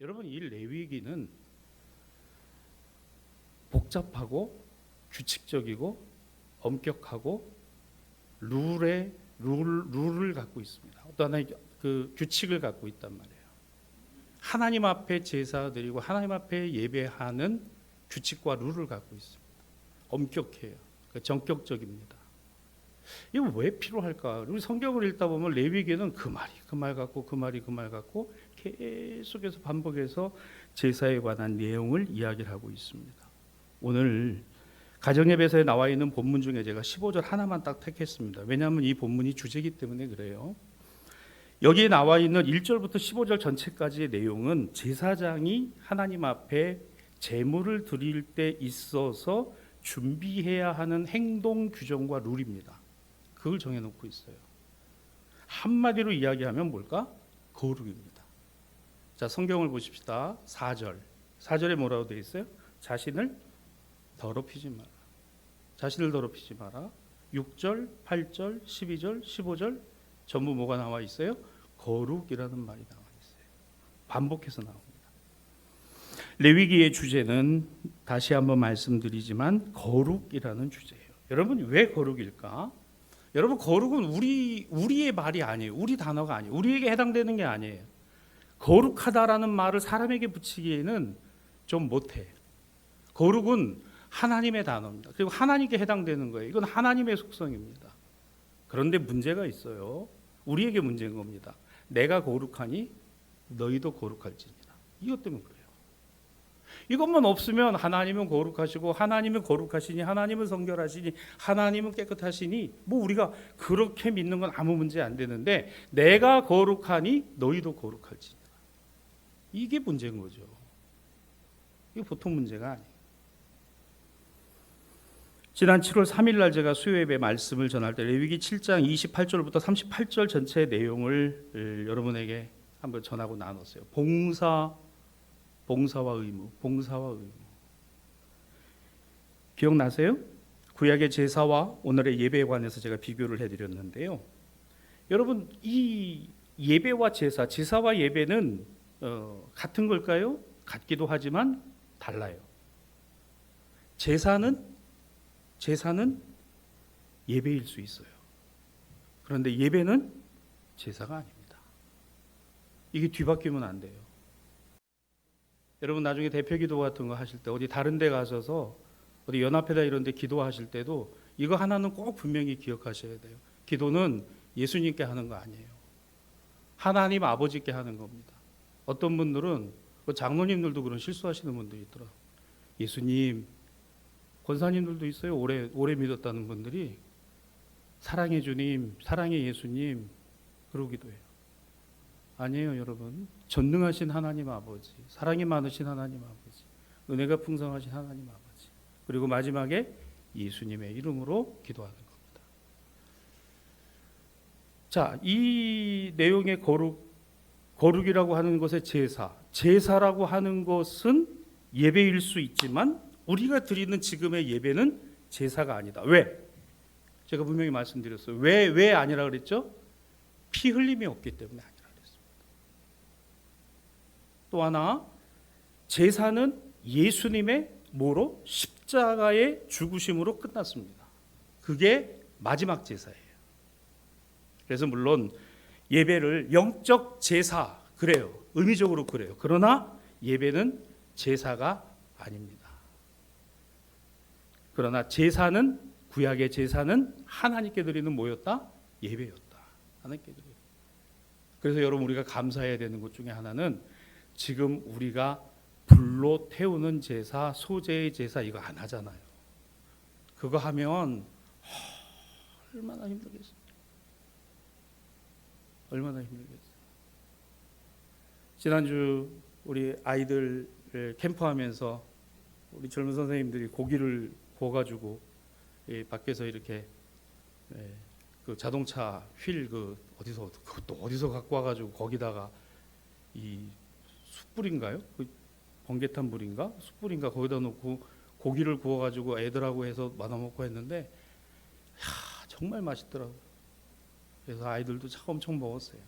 여러분, 이 레위기는 복잡하고 규칙적이고 엄격하고 룰을 갖고 있습니다. 어떤 하나의 그 규칙을 갖고 있단 말이에요. 하나님 앞에 제사 드리고 하나님 앞에 예배하는 규칙과 룰을 갖고 있습니다. 엄격해요. 전격적입니다. 이거 왜 필요할까? 우리 성경을 읽다 보면 레위기는 그 말이 그 말 같고 그 말이 그 말 같고 계속해서 반복해서 제사에 관한 내용을 이야기를 하고 있습니다. 오늘 가정예배서에 나와 있는 본문 중에 제가 15절 하나만 딱 택했습니다. 왜냐하면 이 본문이 주제이기 때문에 그래요. 여기에 나와 있는 1절부터 15절 전체까지의 내용은 제사장이 하나님 앞에 제물을 드릴 때 있어서 준비해야 하는 행동 규정과 룰입니다. 그걸 정해놓고 있어요. 한마디로 이야기하면 뭘까? 거룩입니다. 자, 성경을 보십시다. 4절에 뭐라고 되어 있어요? 자신을 더럽히지 마라. 자신을 더럽히지 마라. 6절, 8절, 12절, 15절 전부 뭐가 나와 있어요? 거룩이라는 말이 나와 있어요. 반복해서 나옵니다. 레위기의 주제는 다시 한번 말씀드리지만 거룩이라는 주제예요. 여러분, 왜 거룩일까? 여러분, 거룩은 우리의 말이 아니에요. 우리 단어가 아니에요. 우리에게 해당되는 게 아니에요. 거룩하다라는 말을 사람에게 붙이기에는 좀 못해. 거룩은 하나님의 단어입니다. 그리고 하나님께 해당되는 거예요. 이건 하나님의 속성입니다. 그런데 문제가 있어요. 우리에게 문제인 겁니다. 내가 거룩하니 너희도 거룩할지니라. 이것 때문에 그래요. 이것만 없으면 하나님은 거룩하시고 하나님은 거룩하시니 하나님은 성결하시니 하나님은 깨끗하시니 뭐 우리가 그렇게 믿는 건 아무 문제 안 되는데 내가 거룩하니 너희도 거룩할지니라. 이게 문제인 거죠. 이게 보통 문제가 아니에요. 지난 7월 3일 날 제가 수요예배 말씀을 전할 때 레위기 7장 28절부터 38절 전체의 내용을 여러분에게 한번 전하고 나눴어요. 봉사와 의무. 기억나세요? 구약의 제사와 오늘의 예배에 관해서 제가 비교를 해드렸는데요. 여러분, 이 예배와 제사와 예배는 같은 걸까요? 같기도 하지만 달라요. 제사는 예배일 수 있어요. 그런데 예배는 제사가 아닙니다. 이게 뒤바뀌면 안 돼요. 여러분, 나중에 대표기도 같은 거 하실 때 어디 다른 데 가셔서 어디 연합회다 이런 데 기도하실 때도 이거 하나는 꼭 분명히 기억하셔야 돼요. 기도는 예수님께 하는 거 아니에요. 하나님 아버지께 하는 겁니다. 어떤 분들은 장로님들도 그런 실수하시는 분들이 있더라고요. 예수님, 권사님들도 있어요. 오래 믿었다는 분들이 사랑의 주님, 사랑의 예수님 그러기도 해요. 아니에요, 여러분. 전능하신 하나님 아버지, 사랑이 많으신 하나님 아버지, 은혜가 풍성하신 하나님 아버지, 그리고 마지막에 예수님의 이름으로 기도하는 겁니다. 자, 이 내용의 거룩이라고 하는 것의 제사라고 하는 것은 예배일 수 있지만 우리가 드리는 지금의 예배는 제사가 아니다. 왜? 제가 분명히 말씀드렸어요. 왜 아니라 그랬죠? 피 흘림이 없기 때문에 아니라 그랬습니다. 또 하나, 제사는 예수님의 뭐로? 십자가의 죽으심으로 끝났습니다. 그게 마지막 제사예요. 그래서 물론 예배를 영적 제사 그래요. 의미적으로 그래요. 그러나 예배는 제사가 아닙니다. 그러나 제사는, 구약의 제사는 하나님께 드리는 뭐였다? 예배였다. 하나님께 드리는. 그래서 여러분, 우리가 감사해야 되는 것 중에 하나는 지금 우리가 불로 태우는 제사, 소제의 제사 이거 안 하잖아요. 그거 하면 얼마나 힘들겠어요. 얼마나 힘들겠어요. 지난주 우리 아이들 캠프하면서 우리 젊은 선생님들이 고기를 구워가지고 밖에서 이렇게 그 자동차 휠 그것도 어디서 갖고 와가지고 거기다가 이 숯불인가요? 그 번개탄 불인가? 숯불인가? 거기다 놓고 고기를 구워가지고 애들하고 해서 나눠 먹고 했는데 정말 맛있더라고요. 그래서 아이들도 참 엄청 먹었어요.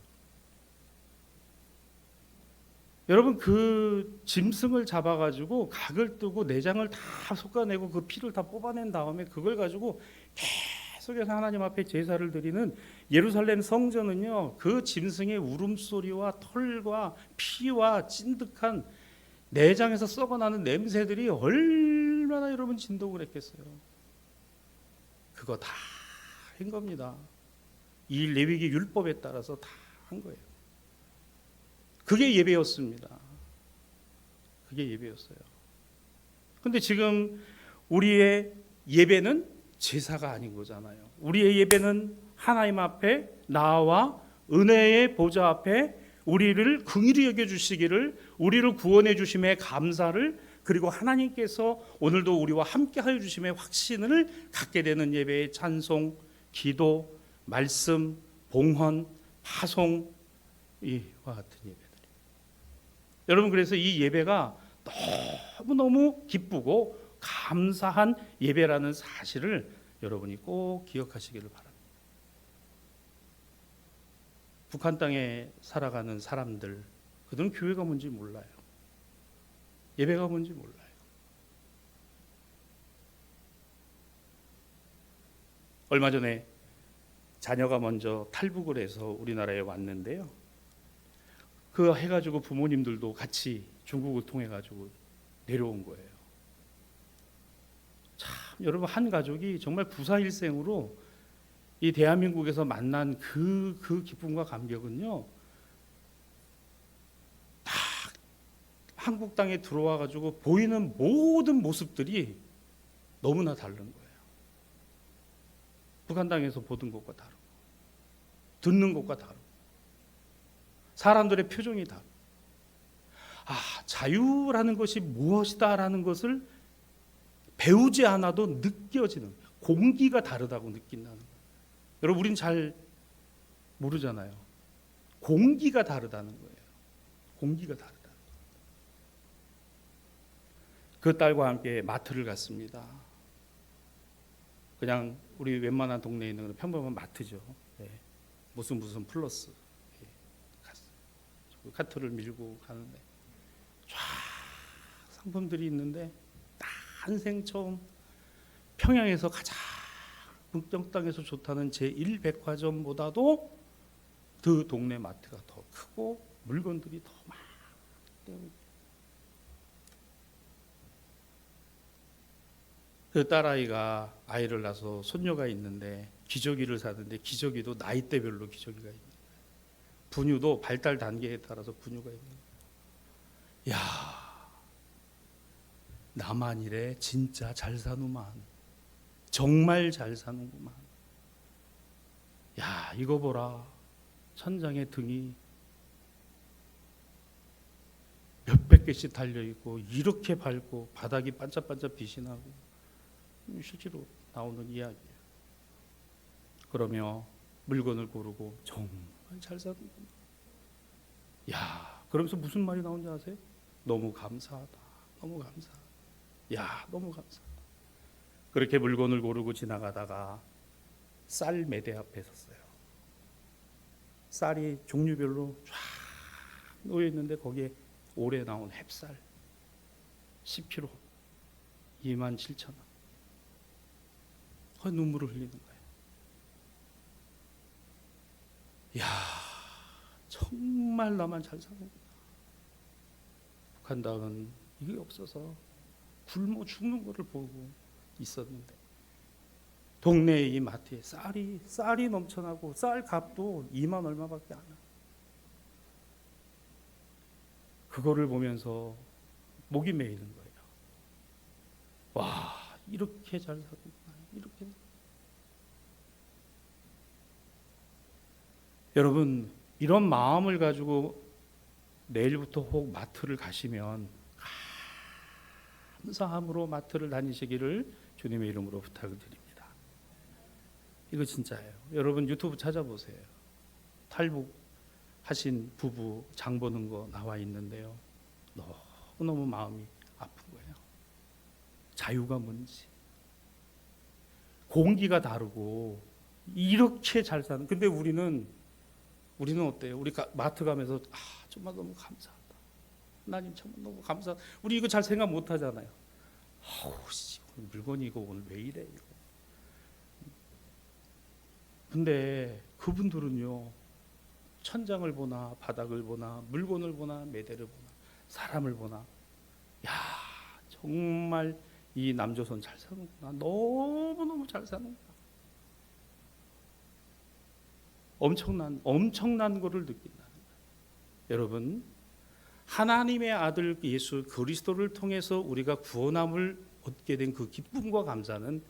여러분 그 짐승을 잡아가지고 각을 뜨고 내장을 다 솎아내고 그 피를 다 뽑아낸 다음에 그걸 가지고 계속해서 하나님 앞에 제사를 드리는 예루살렘 성전은요, 그 짐승의 울음소리와 털과 피와 찐득한 내장에서 썩어나는 냄새들이 얼마나 여러분 진동을 했겠어요. 그거 다 한 겁니다. 이 레위기 율법에 따라서 다 한 거예요. 그게 예배였습니다. 그게 예배였어요. 근데 지금 우리의 예배는 제사가 아닌 거잖아요. 우리의 예배는 하나님 앞에 나와 은혜의 보좌 앞에 우리를 긍휼히 여겨 주시기를, 우리를 구원해 주심에 감사를, 그리고 하나님께서 오늘도 우리와 함께 하여 주심의 확신을 갖게 되는 예배의 찬송, 기도, 말씀, 봉헌, 파송 이와 같은 예배들이. 여러분 그래서 이 예배가 너무너무 기쁘고 감사한 예배라는 사실을 여러분이 꼭 기억하시기를 바랍니다. 북한 땅에 살아가는 사람들, 그들은 교회가 뭔지 몰라요. 예배가 뭔지 몰라요. 얼마 전에 자녀가 먼저 탈북을 해서 우리나라에 왔는데요. 그 해가지고 부모님들도 같이 중국을 통해가지고 내려온 거예요. 참 여러분 한 가족이 정말 부사일생으로 이 대한민국에서 만난 그 기쁨과 감격은요, 다 한국 땅에 들어와 가지고 보이는 모든 모습들이 너무나 다른 거예요. 북한 땅에서 보던 것과 다르고, 듣는 것과 다르고, 사람들의 표정이 다르고, 자유라는 것이 무엇이다라는 것을 배우지 않아도 느껴지는, 공기가 다르다고 느낀다는 거예요. 여러분 우린 잘 모르잖아요. 공기가 다르다는 거예요. 공기가 다르다. 그 딸과 함께 마트를 갔습니다. 그냥 우리 웬만한 동네에 있는 평범한 마트죠. 네. 무슨 플러스. 네. 갔어요. 카트를 밀고 가는데 쫙 상품들이 있는데 난생 처음 평양에서 가장 북경 땅에서 좋다는 제1백화점보다도 그 동네 마트가 더 크고 물건들이 더 많아요. 그 딸아이가 아이를 낳아서 손녀가 있는데 기저귀를 사는데 기저귀도 나이대별로 기저귀가 있는 거예요. 분유도 발달 단계에 따라서 분유가 있는 거예요. 야, 나만 이래 진짜 잘 사누만. 정말 잘 사는구만. 야, 이거 보라. 천장에 등이 몇백 개씩 달려있고 이렇게 밝고 바닥이 반짝반짝 빛이 나고, 실제로 나오는 이야기예요. 그러며 물건을 고르고 정말 잘 사는구나. 야, 그러면서 무슨 말이 나오는지 아세요? 너무 감사하다. 너무 감사하다. 야, 너무 감사하다. 그렇게 물건을 고르고 지나가다가 쌀 매대 앞에 섰어요. 쌀이 종류별로 쫙 놓여 있는데 거기에 올해 나온 햅쌀 10kg 27,000원. 눈물을 흘리는 거예요. 야, 정말 나만 잘 사는구나. 북한 땅은 이게 없어서 굶어 죽는 것을 보고 있었는데 동네의 이 마트에 쌀이 넘쳐나고 쌀 값도 2만 얼마밖에 안 해요. 그거를 보면서 목이 메이는 거예요. 와, 이렇게 잘 사는구나. 이렇게. 여러분 이런 마음을 가지고 내일부터 혹 마트를 가시면 감사함으로 마트를 다니시기를 주님의 이름으로 부탁을 드립니다. 이거 진짜예요. 여러분 유튜브 찾아보세요. 탈북하신 부부 장 보는 거 나와 있는데요. 너무너무 마음이 아픈 거예요. 자유가 뭔지. 공기가 다르고 이렇게 잘 사는. 근데 우리는 어때요? 우리 마트 가면서 정말 너무 감사하다. 하나님 참 너무 감사. 우리 이거 잘 생각 못 하잖아요. 아우 씨, 물건이 이거 오늘 왜 이래 이거. 근데 그분들은요, 천장을 보나 바닥을 보나 물건을 보나 매대를 보나 사람을 보나, 야 정말 이 남조선 잘 사는구나, 너무너무 잘 사는구나, 엄청난 거를 느낀다는 거예요. 여러분, 하나님의 아들 예수 그리스도를 통해서 우리가 구원함을 얻게 된 그 기쁨과 감사는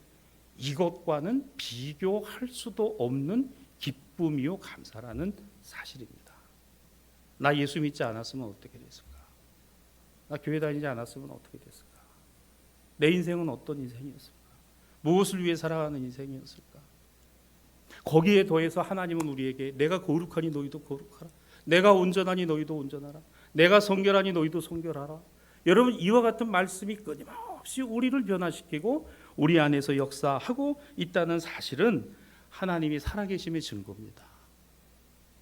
이것과는 비교할 수도 없는 기쁨이요 감사라는 사실입니다. 나 예수 믿지 않았으면 어떻게 됐을까? 나 교회 다니지 않았으면 어떻게 됐을까? 내 인생은 어떤 인생이었을까? 무엇을 위해 살아가는 인생이었을까? 거기에 더해서 하나님은 우리에게 내가 거룩하니 너희도 거룩하라, 내가 온전하니 너희도 온전하라, 내가 성결하니 너희도 성결하라. 여러분, 이와 같은 말씀이 끊임없이 우리를 변화시키고 우리 안에서 역사하고 있다는 사실은 하나님이 살아계심의 증거입니다.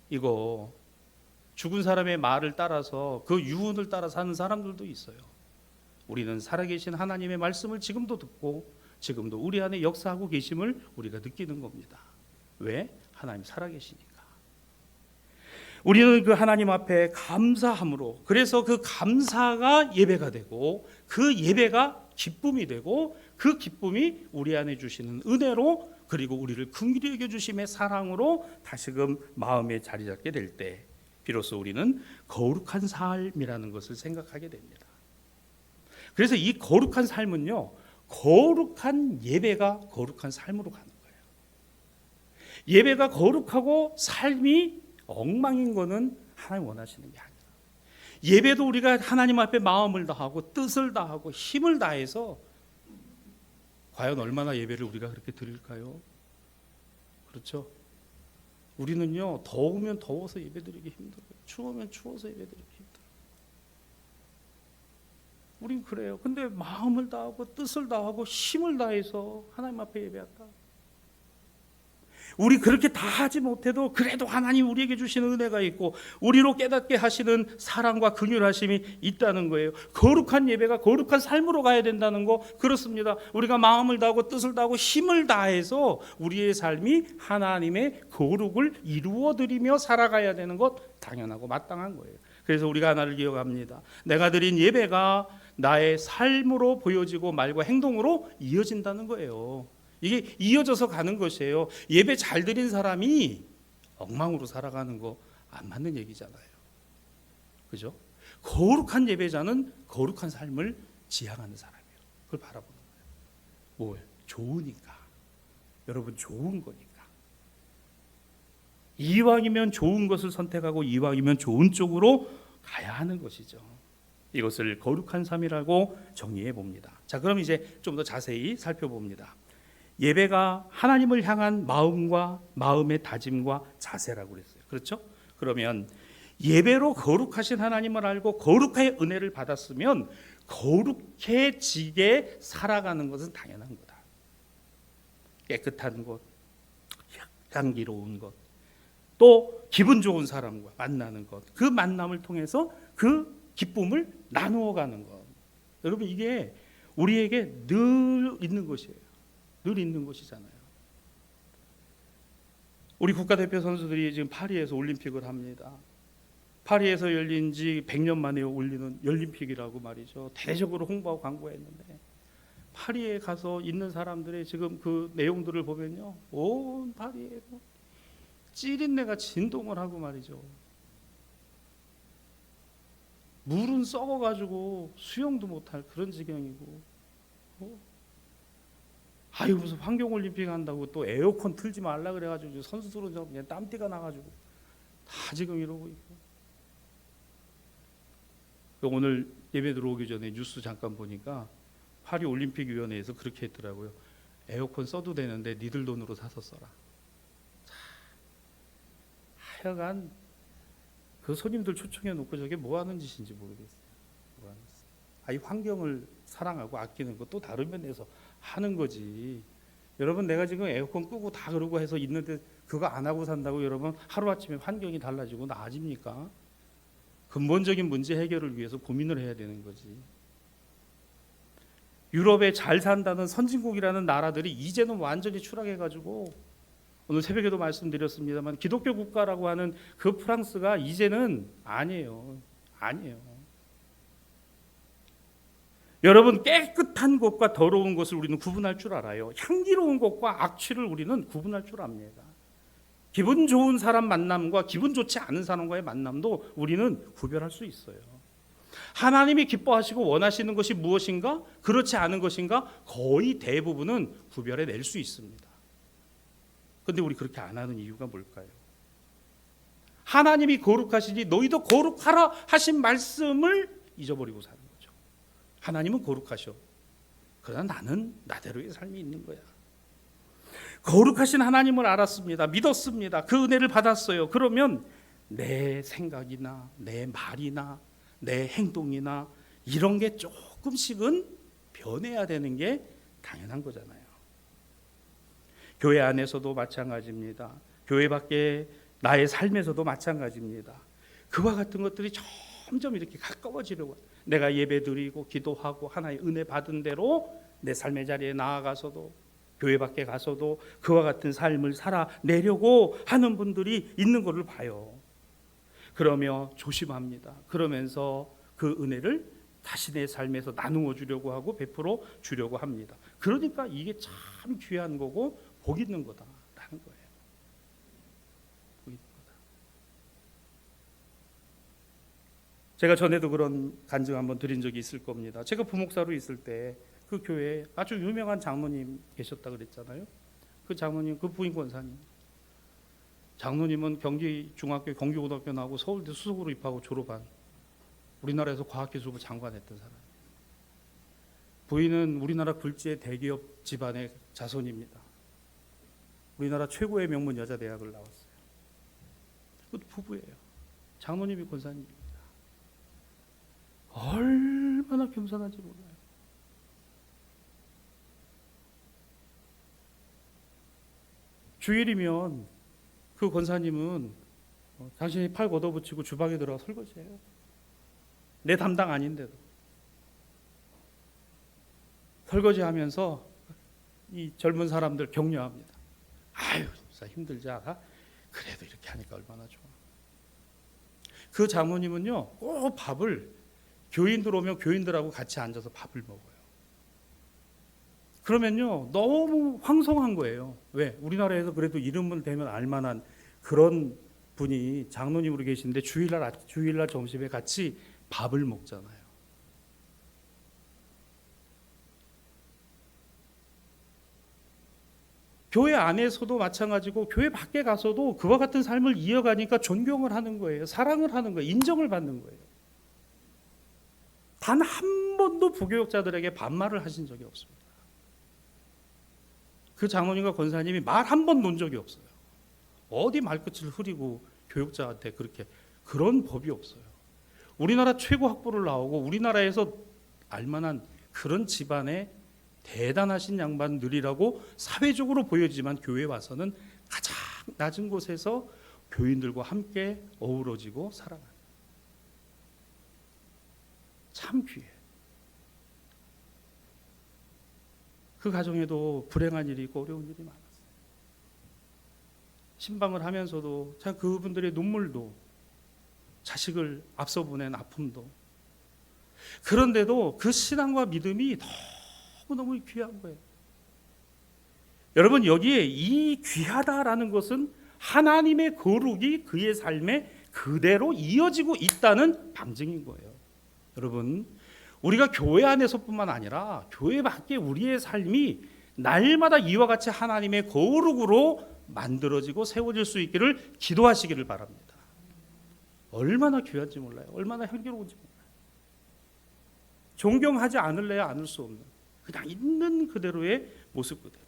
이거 죽은 사람의 말을 따라서 그 유언을 따라 사는 사람들도 있어요. 우리는 살아계신 하나님의 말씀을 지금도 듣고 지금도 우리 안에 역사하고 계심을 우리가 느끼는 겁니다. 왜? 하나님 살아계시니까. 우리는 그 하나님 앞에 감사함으로, 그래서 그 감사가 예배가 되고 그 예배가 기쁨이 되고 그 기쁨이 우리 안에 주시는 은혜로, 그리고 우리를 긍휼히 여겨 주심의 사랑으로 다시금 마음에 자리 잡게 될 때 비로소 우리는 거룩한 삶이라는 것을 생각하게 됩니다. 그래서 이 거룩한 삶은요, 거룩한 예배가 거룩한 삶으로 가는 거예요. 예배가 거룩하고 삶이 엉망인 거는 하나님 원하시는 게 아니라, 예배도 우리가 하나님 앞에 마음을 다하고 뜻을 다하고 힘을 다해서, 과연 얼마나 예배를 우리가 그렇게 드릴까요? 그렇죠? 우리는요, 더우면 더워서 예배드리기 힘들어요. 추우면 추워서 예배드리기 힘들어요. 우린 그래요. 근데 마음을 다하고 뜻을 다하고 힘을 다해서 하나님 앞에 예배한다. 우리 그렇게 다 하지 못해도 그래도 하나님 우리에게 주시는 은혜가 있고 우리로 깨닫게 하시는 사랑과 긍휼하심이 있다는 거예요. 거룩한 예배가 거룩한 삶으로 가야 된다는 거, 그렇습니다. 우리가 마음을 다하고 뜻을 다하고 힘을 다해서 우리의 삶이 하나님의 거룩을 이루어드리며 살아가야 되는 것, 당연하고 마땅한 거예요. 그래서 우리가 하나를 기억합니다. 내가 드린 예배가 나의 삶으로 보여지고 말과 행동으로 이어진다는 거예요. 이게 이어져서 가는 것이에요. 예배 잘 드린 사람이 엉망으로 살아가는 거 안 맞는 얘기잖아요. 그죠? 거룩한 예배자는 거룩한 삶을 지향하는 사람이에요. 그걸 바라보는 거예요. 뭘? 좋으니까. 여러분, 좋은 거니까. 이왕이면 좋은 것을 선택하고 이왕이면 좋은 쪽으로 가야 하는 것이죠. 이것을 거룩한 삶이라고 정의해 봅니다. 자, 그럼 이제 좀 더 자세히 살펴봅니다. 예배가 하나님을 향한 마음과 마음의 다짐과 자세라고 그랬어요. 그렇죠? 그러면 예배로 거룩하신 하나님을 알고 거룩의 은혜를 받았으면 거룩해지게 살아가는 것은 당연한 거다. 깨끗한 것, 향기로운 것, 또 기분 좋은 사람과 만나는 것, 그 만남을 통해서 그 기쁨을 나누어가는 것. 여러분, 이게 우리에게 늘 있는 것이에요. 늘 있는 것이잖아요. 우리 국가대표 선수들이 지금 파리에서 올림픽을 합니다. 파리에서 열린 지 100년 만에 올리는 올림픽이라고 말이죠. 대대적으로 홍보하고 광고했는데, 파리에 가서 있는 사람들의 지금 그 내용들을 보면요, 온 파리에 찌린내가 진동을 하고 말이죠. 물은 썩어가지고 수영도 못할 그런 지경이고, 아유 무슨 환경올림픽 한다고 또 에어컨 틀지 말라 그래가지고 선수들은 그냥 땀띠가 나가지고 다 지금 이러고 있고. 오늘 예배 들어오기 전에 뉴스 잠깐 보니까 파리 올림픽 위원회에서 그렇게 했더라고요. 에어컨 써도 되는데 니들 돈으로 사서 써라. 하여간 그 손님들 초청해 놓고 저게 뭐 하는 짓인지 모르겠어요. 뭐 하는 짓. 이 환경을 사랑하고 아끼는 거 또 다른 면에서 하는 거지. 여러분, 내가 지금 에어컨 끄고 다 그러고 해서 있는데 그거 안 하고 산다고 여러분 하루아침에 환경이 달라지고 나아집니까? 근본적인 문제 해결을 위해서 고민을 해야 되는 거지. 유럽에 잘 산다는 선진국이라는 나라들이 이제는 완전히 추락해가지고, 오늘 새벽에도 말씀드렸습니다만 기독교 국가라고 하는 그 프랑스가 이제는 아니에요. 여러분, 깨끗한 것과 더러운 것을 우리는 구분할 줄 알아요. 향기로운 것과 악취를 우리는 구분할 줄 압니다. 기분 좋은 사람 만남과 기분 좋지 않은 사람과의 만남도 우리는 구별할 수 있어요. 하나님이 기뻐하시고 원하시는 것이 무엇인가, 그렇지 않은 것인가, 거의 대부분은 구별해 낼 수 있습니다. 그런데 우리 그렇게 안 하는 이유가 뭘까요? 하나님이 거룩하시니 너희도 거룩하라 하신 말씀을 잊어버리고 사는 거죠. 하나님은 거룩하셔. 그러나 나는 나대로의 삶이 있는 거야. 거룩하신 하나님을 알았습니다. 믿었습니다. 그 은혜를 받았어요. 그러면 내 생각이나 내 말이나 내 행동이나 이런 게 조금씩은 변해야 되는 게 당연한 거잖아요. 교회 안에서도 마찬가지입니다. 교회 밖에 나의 삶에서도 마찬가지입니다. 그와 같은 것들이 점점 이렇게 가까워지려고, 내가 예배드리고 기도하고 하나의 은혜 받은 대로 내 삶의 자리에 나아가서도, 교회 밖에 가서도 그와 같은 삶을 살아내려고 하는 분들이 있는 것을 봐요. 그러며 조심합니다. 그러면서 그 은혜를 다시 내 삶에서 나누어 주려고 하고 베풀어 주려고 합니다. 그러니까 이게 참 귀한 거고 복 있는 거다라는 거예요. 복 있는 거다. 제가 전에도 그런 간증 한번 드린 적이 있을 겁니다. 제가 부목사로 있을 때 그 교회에 아주 유명한 장로님 계셨다 그랬잖아요. 그 장로님, 그 부인 권사님. 장로님은 경기 중학교, 경기고등학교 나오고 서울대 수석으로 입학하고 졸업한 우리나라에서 과학기술부 장관했던 사람. 부인은 우리나라 굴지의 대기업 집안의 자손입니다. 우리나라 최고의 명문 여자대학을 나왔어요. 그것도 부부예요. 장로님이 권사님입니다. 얼마나 겸손한지 몰라요. 주일이면 그 권사님은 당신이 팔 걷어붙이고 주방에 들어가 설거지해요. 내 담당 아닌데도. 설거지하면서 이 젊은 사람들 격려합니다. 아유, 진짜 힘들지 않아? 그래도 이렇게 하니까 얼마나 좋아. 그 장모님은요, 꼭 밥을 교인들 오면 교인들하고 같이 앉아서 밥을 먹어요. 그러면요, 너무 황송한 거예요. 왜? 우리나라에서 그래도 이름을 대면 알만한 그런 분이 장로님으로 계시는데 주일날 점심에 같이 밥을 먹잖아요. 교회 안에서도 마찬가지고 교회 밖에 가서도 그와 같은 삶을 이어가니까 존경을 하는 거예요. 사랑을 하는 거예요. 인정을 받는 거예요. 단 한 번도 부교육자들에게 반말을 하신 적이 없습니다. 그 장로님과 권사님이 말 한 번 놓은 적이 없어요. 어디 말끝을 흐리고 교육자한테 그렇게, 그런 법이 없어요. 우리나라 최고 학부를 나오고 우리나라에서 알만한 그런 집안의 대단하신 양반들이라고 사회적으로 보여지만 교회에 와서는 가장 낮은 곳에서 교인들과 함께 어우러지고 살아가는, 참 귀해. 그 가정에도 불행한 일이 있고 어려운 일이 많았어요. 신방을 하면서도 참 그분들의 눈물도, 자식을 앞서 보낸 아픔도, 그런데도 그 신앙과 믿음이 너무너무 귀한 거예요. 여러분, 여기에 이 귀하다라는 것은 하나님의 거룩이 그의 삶에 그대로 이어지고 있다는 방증인 거예요. 여러분, 우리가 교회 안에서뿐만 아니라 교회 밖에 우리의 삶이 날마다 이와 같이 하나님의 거룩으로 만들어지고 세워질 수 있기를 기도하시기를 바랍니다. 얼마나 귀한지 몰라요. 얼마나 향기로운지 몰라요. 존경하지 않을래야 않을 수 없는, 그냥 있는 그대로의 모습 그대로.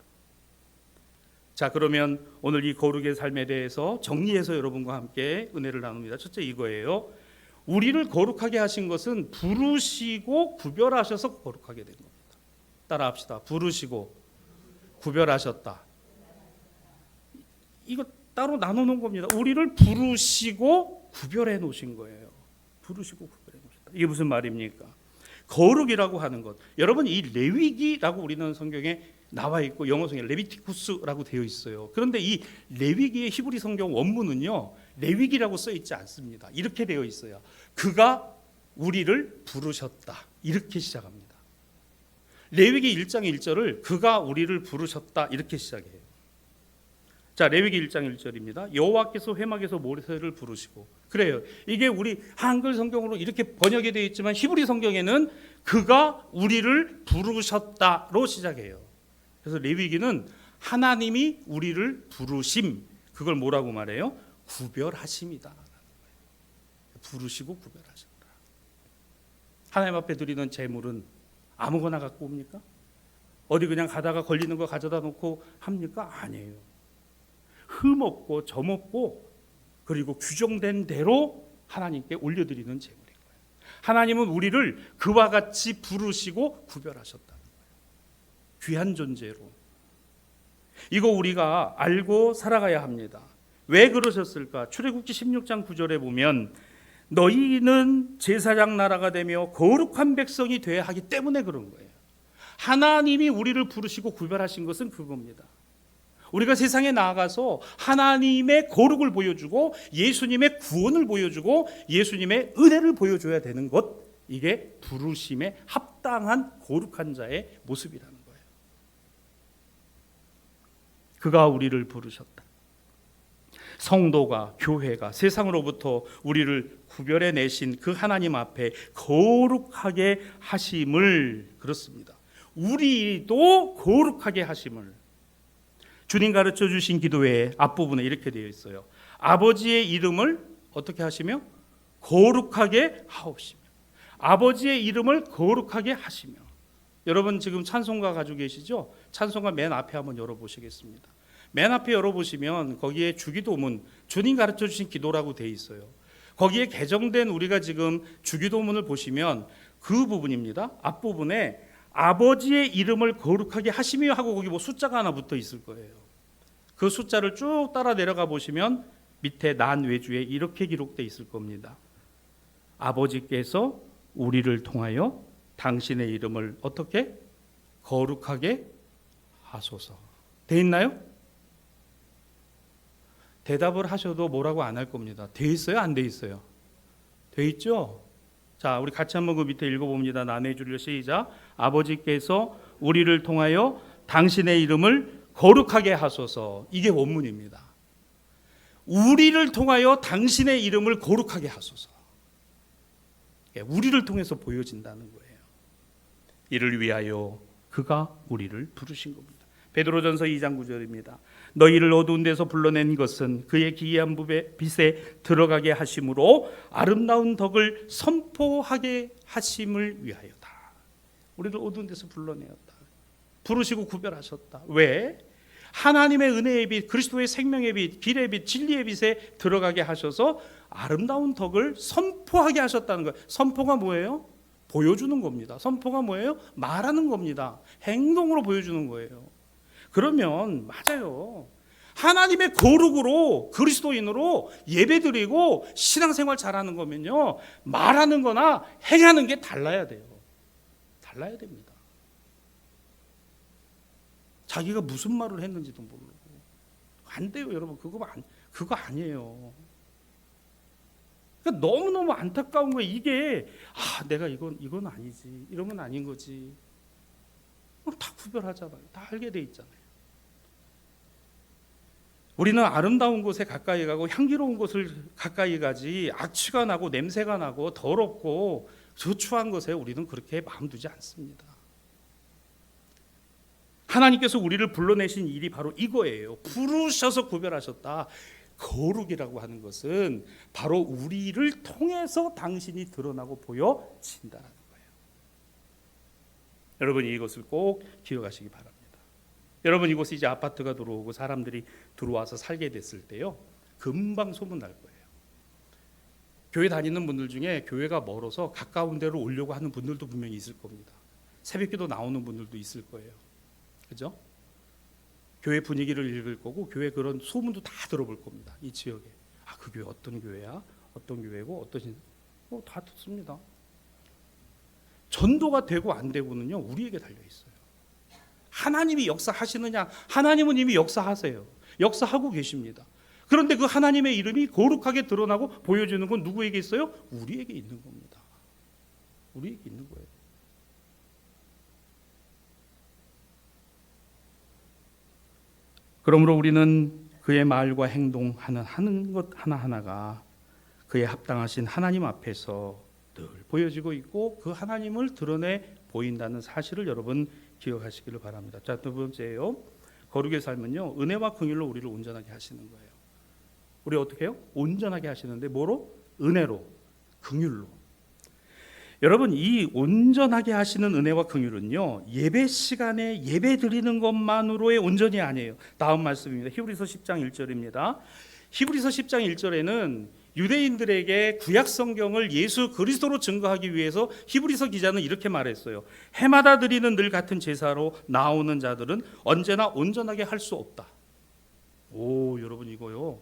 자, 그러면 오늘 이 거룩의 삶에 대해서 정리해서 여러분과 함께 은혜를 나눕니다. 첫째, 이거예요. 우리를 거룩하게 하신 것은 부르시고 구별하셔서 거룩하게 된 겁니다. 따라합시다. 부르시고 구별하셨다. 이거 따로 나눠 놓은 겁니다. 우리를 부르시고 구별해 놓으신 거예요. 부르시고 구별해 놓으셨다. 이게 무슨 말입니까? 거룩이라고 하는 것. 여러분, 이 레위기라고 우리는 성경에 나와 있고 영어 성경에 레비티쿠스라고 되어 있어요. 그런데 이 레위기의 히브리 성경 원문은요, 레위기라고 써 있지 않습니다. 이렇게 되어 있어요. 그가 우리를 부르셨다. 이렇게 시작합니다. 레위기 1장 1절을 그가 우리를 부르셨다. 이렇게 시작해요. 자, 레위기 1장 1절입니다. 여호와께서 회막에서 모세를 부르시고. 그래요. 이게 우리 한글 성경으로 이렇게 번역이 되어 있지만 히브리 성경에는 그가 우리를 부르셨다로 시작해요. 그래서 레위기는 하나님이 우리를 부르심, 그걸 뭐라고 말해요? 구별하심이다. 부르시고 구별하셨다. 하나님 앞에 드리는 제물은 아무거나 갖고 옵니까? 어디 그냥 가다가 걸리는 거 가져다 놓고 합니까? 아니에요. 흠없고 점없고 그리고 규정된 대로 하나님께 올려드리는 제물인 거예요. 하나님은 우리를 그와 같이 부르시고 구별하셨다는 거예요. 귀한 존재로. 이거 우리가 알고 살아가야 합니다. 왜 그러셨을까? 출애굽기 16장 9절에 보면 너희는 제사장 나라가 되며 거룩한 백성이 되어야 하기 때문에 그런 거예요. 하나님이 우리를 부르시고 구별하신 것은 그겁니다. 우리가 세상에 나아가서 하나님의 거룩을 보여주고 예수님의 구원을 보여주고 예수님의 은혜를 보여줘야 되는 것, 이게 부르심에 합당한 거룩한 자의 모습이라는 거예요. 그가 우리를 부르셨다. 성도가, 교회가 세상으로부터 우리를 구별해 내신 그 하나님 앞에 거룩하게 하심을, 그렇습니다. 우리도 거룩하게 하심을 주님 가르쳐 주신 기도의 앞부분에 이렇게 되어 있어요. 아버지의 이름을 어떻게 하시며? 거룩하게 하옵시며. 아버지의 이름을 거룩하게 하시며. 여러분 지금 찬송가 가지고 계시죠? 찬송가 맨 앞에 한번 열어보시겠습니다. 맨 앞에 열어보시면 거기에 주기도문, 주님 가르쳐 주신 기도라고 되어 있어요. 거기에 개정된 우리가 지금 주기도문을 보시면 그 부분입니다. 앞부분에 아버지의 이름을 거룩하게 하시며 하고 거기 뭐 숫자가 하나 붙어 있을 거예요. 그 숫자를 쭉 따라 내려가 보시면 밑에 난 외주에 이렇게 기록되어 있을 겁니다. 아버지께서 우리를 통하여 당신의 이름을 어떻게? 거룩하게 하소서. 돼 있나요? 대답을 하셔도 뭐라고 안 할 겁니다. 돼 있어요? 안 돼 있어요? 돼 있죠? 자, 우리 같이 한번 그 밑에 읽어봅니다. 난해 줄여 시작. 아버지께서 우리를 통하여 당신의 이름을 거룩하게 하소서. 이게 원문입니다. 우리를 통하여 당신의 이름을 거룩하게 하소서. 우리를 통해서 보여진다는 거예요. 이를 위하여 그가 우리를 부르신 겁니다. 베드로전서 2장 9절입니다. 너희를 어두운 데서 불러낸 것은 그의 기이한 빛에 들어가게 하심으로 아름다운 덕을 선포하게 하심을 위하여다. 우리를 어두운 데서 불러내었다. 부르시고 구별하셨다. 왜? 하나님의 은혜의 빛, 그리스도의 생명의 빛, 길의 빛, 진리의 빛에 들어가게 하셔서 아름다운 덕을 선포하게 하셨다는 거예요. 선포가 뭐예요? 보여주는 겁니다. 선포가 뭐예요? 말하는 겁니다. 행동으로 보여주는 거예요. 그러면 맞아요. 하나님의 거룩으로 그리스도인으로 예배드리고 신앙생활 잘하는 거면요, 말하는 거나 행하는 게 달라야 돼요. 달라야 됩니다. 자기가 무슨 말을 했는지도 모르고. 안 돼요, 여러분. 그거 아니에요. 그러니까 너무너무 안타까운 거예요. 이게 내가 이건 아니지, 이러면 아닌 거지. 다 구별하잖아요. 다 알게 돼 있잖아요. 우리는 아름다운 곳에 가까이 가고 향기로운 곳을 가까이 가지, 악취가 나고 냄새가 나고 더럽고 저추한 것에 우리는 그렇게 마음 두지 않습니다. 하나님께서 우리를 불러내신 일이 바로 이거예요. 부르셔서 구별하셨다. 거룩이라고 하는 것은 바로 우리를 통해서 당신이 드러나고 보여진다는 거예요. 여러분이 이것을 꼭 기억하시기 바랍니다. 여러분, 이곳에 이제 아파트가 들어오고 사람들이 들어와서 살게 됐을 때요, 금방 소문날 거예요. 교회 다니는 분들 중에 교회가 멀어서 가까운 데로 오려고 하는 분들도 분명히 있을 겁니다. 새벽기도 나오는 분들도 있을 거예요. 그죠? 교회 분위기를 읽을 거고 교회 그런 소문도 다 들어볼 겁니다. 이 지역에 그 교회 어떤 교회야? 어떤 교회고 어떤 다 듣습니다. 전도가 되고 안 되고는요, 우리에게 달려 있어요. 하나님이 역사하시느냐? 하나님은 이미 역사하세요. 역사하고 계십니다. 그런데 그 하나님의 이름이 거룩하게 드러나고 보여지는 건 누구에게 있어요? 우리에게 있는 겁니다. 우리에게 있는 거예요. 그러므로 우리는 그의 말과 행동하는 것 하나하나가 그의 합당하신 하나님 앞에서 늘 보여지고 있고 그 하나님을 드러내 보인다는 사실을 여러분 기억하시기를 바랍니다. 자, 두 번째요. 거룩의 삶은요, 은혜와 긍휼로 우리를 온전하게 하시는 거예요. 우리 어떻게 해요? 온전하게 하시는데 뭐로? 은혜로, 긍휼로. 여러분, 이 온전하게 하시는 은혜와 긍휼은요, 예배 시간에 예배 드리는 것만으로의 온전이 아니에요. 다음 말씀입니다. 히브리서 10장 1절입니다. 히브리서 10장 1절에는 유대인들에게 구약 성경을 예수 그리스도로 증거하기 위해서 히브리서 기자는 이렇게 말했어요. 해마다 드리는 늘 같은 제사로 나오는 자들은 언제나 온전하게 할 수 없다. 오, 여러분, 이거요,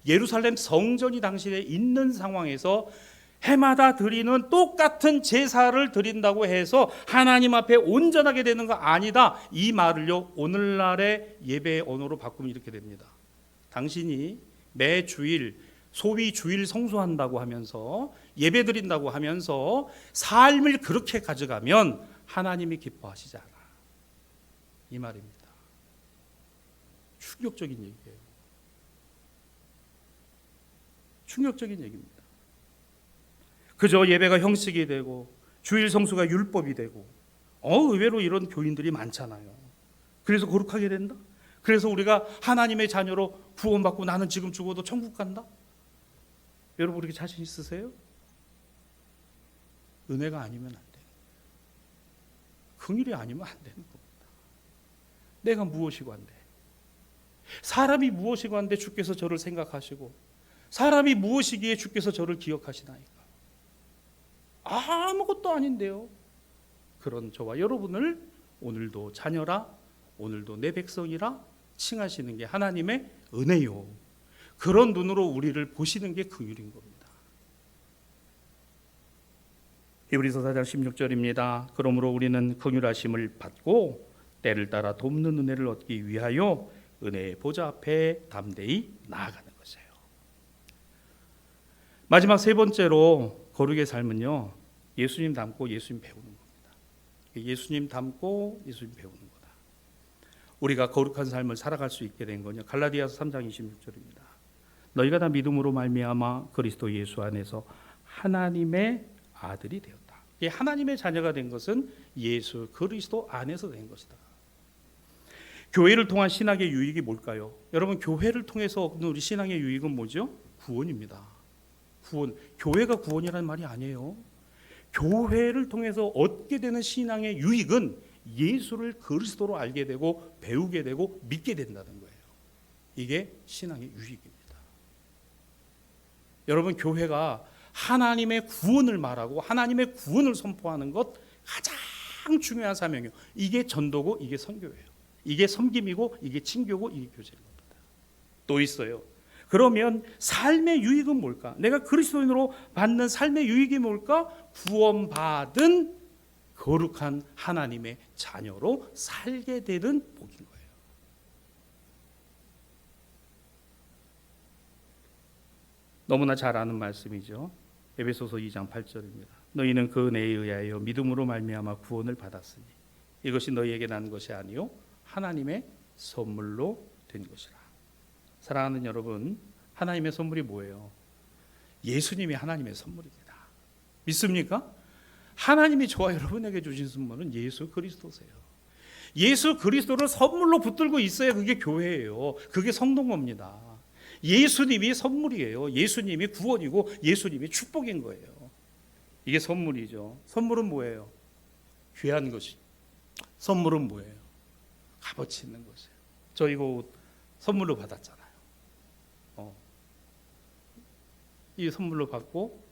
예루살렘 성전이 당시에 있는 상황에서 해마다 드리는 똑같은 제사를 드린다고 해서 하나님 앞에 온전하게 되는 거 아니다. 이 말을요, 오늘날의 예배의 언어로 바꾸면 이렇게 됩니다. 당신이 매 주일 소위 주일 성수한다고 하면서 예배 드린다고 하면서 삶을 그렇게 가져가면 하나님이 기뻐하시지 않아. 이 말입니다. 충격적인 얘기예요. 충격적인 얘기입니다. 그저 예배가 형식이 되고 주일 성수가 율법이 되고 의외로 이런 교인들이 많잖아요. 그래서 거룩하게 된다? 그래서 우리가 하나님의 자녀로 구원받고 나는 지금 죽어도 천국 간다? 여러분, 우리 자신 있으세요? 은혜가 아니면 안 돼요. 긍휼이 아니면 안 되는 겁니다. 내가 무엇이고 한데, 사람이 무엇이고 한데 주께서 저를 생각하시고 사람이 무엇이기에 주께서 저를 기억하시나이까? 아무것도 아닌데요. 그런 저와 여러분을 오늘도 자녀라, 오늘도 내 백성이라 칭하시는 게 하나님의 은혜요. 그런 눈으로 우리를 보시는 게 긍휼인 겁니다. 히브리서 4장 16절입니다. 그러므로 우리는 긍휼하심을 받고 때를 따라 돕는 은혜를 얻기 위하여 은혜의 보좌 앞에 담대히 나아가는 것이에요. 마지막 세 번째로 거룩의 삶은요, 예수님 닮고 예수님 배우는 겁니다. 예수님 닮고 예수님 배우는 거다. 우리가 거룩한 삶을 살아갈 수 있게 된 거냐? 갈라디아서 3장 26절입니다. 너희가 다 믿음으로 말미암아 그리스도 예수 안에서 하나님의 아들이 되었다. 하나님의 자녀가 된 것은 예수 그리스도 안에서 된 것이다. 교회를 통한 신학의 유익이 뭘까요? 여러분, 교회를 통해서 얻는 우리 신앙의 유익은 뭐죠? 구원입니다. 구원. 교회가 구원이라는 말이 아니에요. 교회를 통해서 얻게 되는 신앙의 유익은 예수를 그리스도로 알게 되고 배우게 되고 믿게 된다는 거예요. 이게 신앙의 유익입니다. 여러분, 교회가 하나님의 구원을 말하고 하나님의 구원을 선포하는 것 가장 중요한 사명이에요. 이게 전도고 이게 선교예요. 이게 섬김이고 이게 친교고 이게 교제인 겁니다. 또 있어요. 그러면 삶의 유익은 뭘까? 내가 그리스도인으로 받는 삶의 유익이 뭘까? 구원받은 거룩한 하나님의 자녀로 살게 되는 복인 거예요. 너무나 잘 아는 말씀이죠. 에베소서 2장 8절입니다. 너희는 그 은혜에 의하여 믿음으로 말미암아 구원을 받았으니 이것이 너희에게 난 것이 아니요 하나님의 선물로 된 것이라. 사랑하는 여러분, 하나님의 선물이 뭐예요? 예수님이 하나님의 선물입니다. 믿습니까? 하나님이 저와 여러분에게 주신 선물은 예수 그리스도세요. 예수 그리스도를 선물로 붙들고 있어야 그게 교회예요. 그게 성동업입니다. 예수님이 선물이에요. 예수님이 구원이고 예수님이 축복인 거예요. 이게 선물이죠. 선물은 뭐예요? 귀한 것이. 선물은 뭐예요? 값어치 있는 것이에요. 저 이거 옷 선물로 받았잖아요. 이 선물로 받고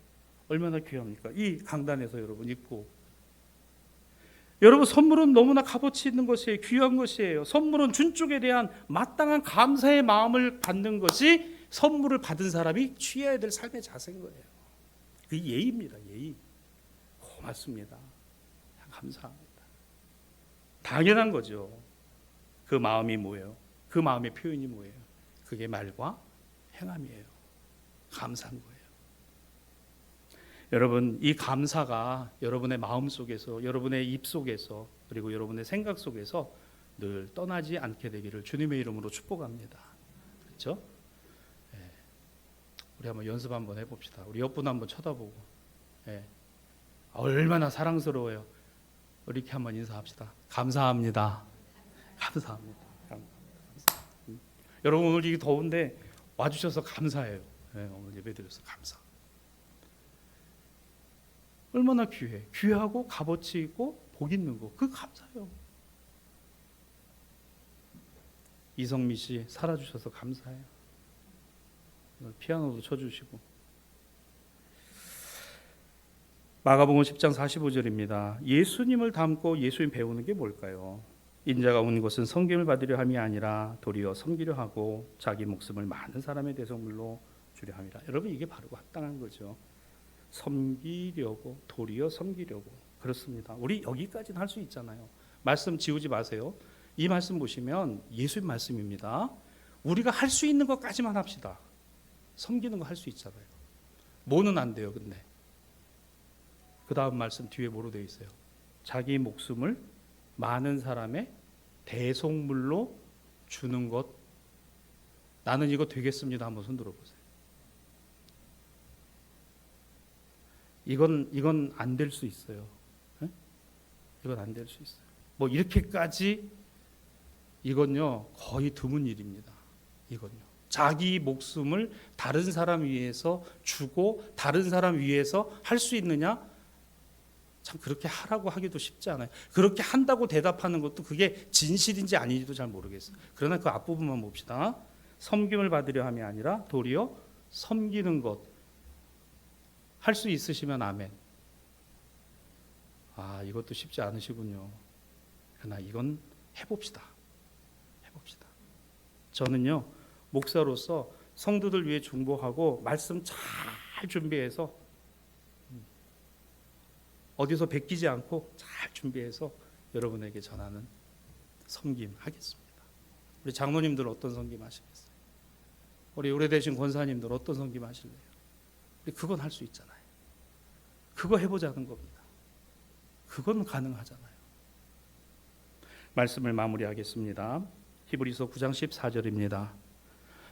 얼마나 귀합니까? 이 강단에서 여러분 입고. 여러분, 선물은 너무나 값어치 있는 것이에요. 귀한 것이에요. 선물은 준 쪽에 대한 마땅한 감사의 마음을 받는 것이 선물을 받은 사람이 취해야 될 삶의 자세인 거예요. 그 예의입니다. 예의. 고맙습니다. 감사합니다. 당연한 거죠. 그 마음이 뭐예요? 그 마음의 표현이 뭐예요? 그게 말과 행함이에요. 감사한 거예요. 여러분, 이 감사가 여러분의 마음 속에서, 여러분의 입 속에서, 그리고 여러분의 생각 속에서 늘 떠나지 않게 되기를 주님의 이름으로 축복합니다. 그렇죠? 예. 우리 한번 연습 한번 해봅시다. 우리 옆분 한번 쳐다보고, 예. 얼마나 사랑스러워요. 이렇게 한번 인사합시다. 감사합니다. 감사합니다. 여러분, 오늘 이게 더운데 와주셔서 감사해요. 예, 오늘 예배드려서 감사. 얼마나 귀해. 귀하고 값어치 있고 복 있는 거. 그 감사해요. 이성미 씨 살아주셔서 감사해요. 피아노도 쳐주시고. 마가복음 10장 45절입니다. 예수님을 닮고 예수님 배우는 게 뭘까요? 인자가 온 것은 섬김을 받으려 함이 아니라 도리어 섬기려 하고 자기 목숨을 많은 사람의 대속물로 주려 함이라. 여러분, 이게 바로 합당한 거죠. 섬기려고, 도리어 섬기려고. 그렇습니다. 우리 여기까지는 할 수 있잖아요. 말씀 지우지 마세요. 이 말씀 보시면 예수님 말씀입니다. 우리가 할 수 있는 것까지만 합시다. 섬기는 거 할 수 있잖아요. 뭐는 안 돼요, 근데. 그 다음 말씀 뒤에 뭐로 되어 있어요? 자기 목숨을 많은 사람의 대속물로 주는 것. 나는 이거 되겠습니다. 한번 손 들어보세요. 이건 안 될 수 있어요. 네? 이건 안 될 수 있어요. 뭐 이렇게까지 이건요 거의 드문 일입니다. 이건요 자기 목숨을 다른 사람 위해서 주고 다른 사람 위해서 할 수 있느냐? 참 그렇게 하라고 하기도 쉽지 않아요. 그렇게 한다고 대답하는 것도 그게 진실인지 아닌지도 잘 모르겠어요. 그러나 그 앞부분만 봅시다. 섬김을 받으려 함이 아니라 도리어 섬기는 것. 할 수 있으시면 아멘. 아, 이것도 쉽지 않으시군요. 그러나 이건 해봅시다. 해봅시다. 저는요 목사로서 성도들 위해 중보하고 말씀 잘 준비해서 어디서 베끼지 않고 잘 준비해서 여러분에게 전하는 섬김 하겠습니다. 우리 장로님들 어떤 섬김 하시겠어요? 우리 오래되신 권사님들 어떤 섬김 하실래요? 우리 그건 할 수 있잖아요. 그거 해보자는 겁니다. 그건 가능하잖아요. 말씀을 마무리하겠습니다. 히브리서 9장 14절입니다.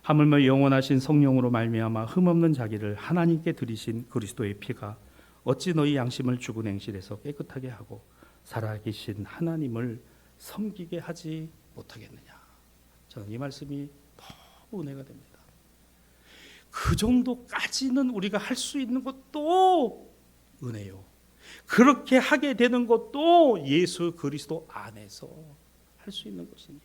하물며 영원하신 성령으로 말미암아 흠없는 자기를 하나님께 드리신 그리스도의 피가 어찌 너희 양심을 죽은 행실에서 깨끗하게 하고 살아계신 하나님을 섬기게 하지 못하겠느냐. 저는 이 말씀이 너무 은혜가 됩니다. 그 정도까지는 우리가 할 수 있는 것도 은혜요. 그렇게 하게 되는 것도 예수 그리스도 안에서 할 수 있는 것이니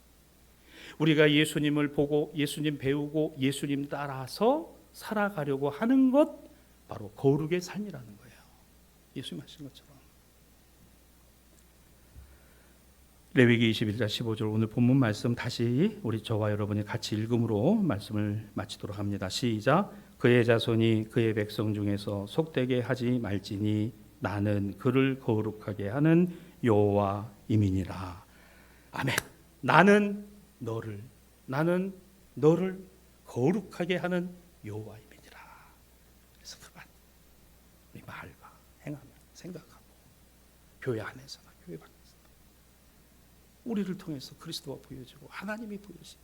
우리가 예수님을 보고 예수님 배우고 예수님 따라서 살아가려고 하는 것 바로 거룩의 삶이라는 거예요. 예수님 하신 것처럼. 레위기 21장 15절 오늘 본문 말씀 다시 우리 저와 여러분이 같이 읽음으로 말씀을 마치도록 합니다. 시작. 그의 자손이 그의 백성 중에서 속되게 하지 말지니 나는 그를 거룩하게 하는 여호와임이니라. 아멘. 나는 너를 거룩하게 하는 여호와임이니라. 그래서 그만 우리 말과 행하며 생각하고 교회 안에서나 교회 밖에서나 우리를 통해서 그리스도가 보여지고 하나님이 보여지고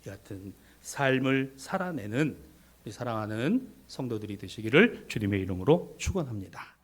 이 같은 삶을 살아내는 우리 사랑하는 성도들이 되시기를 주님의 이름으로 축원합니다.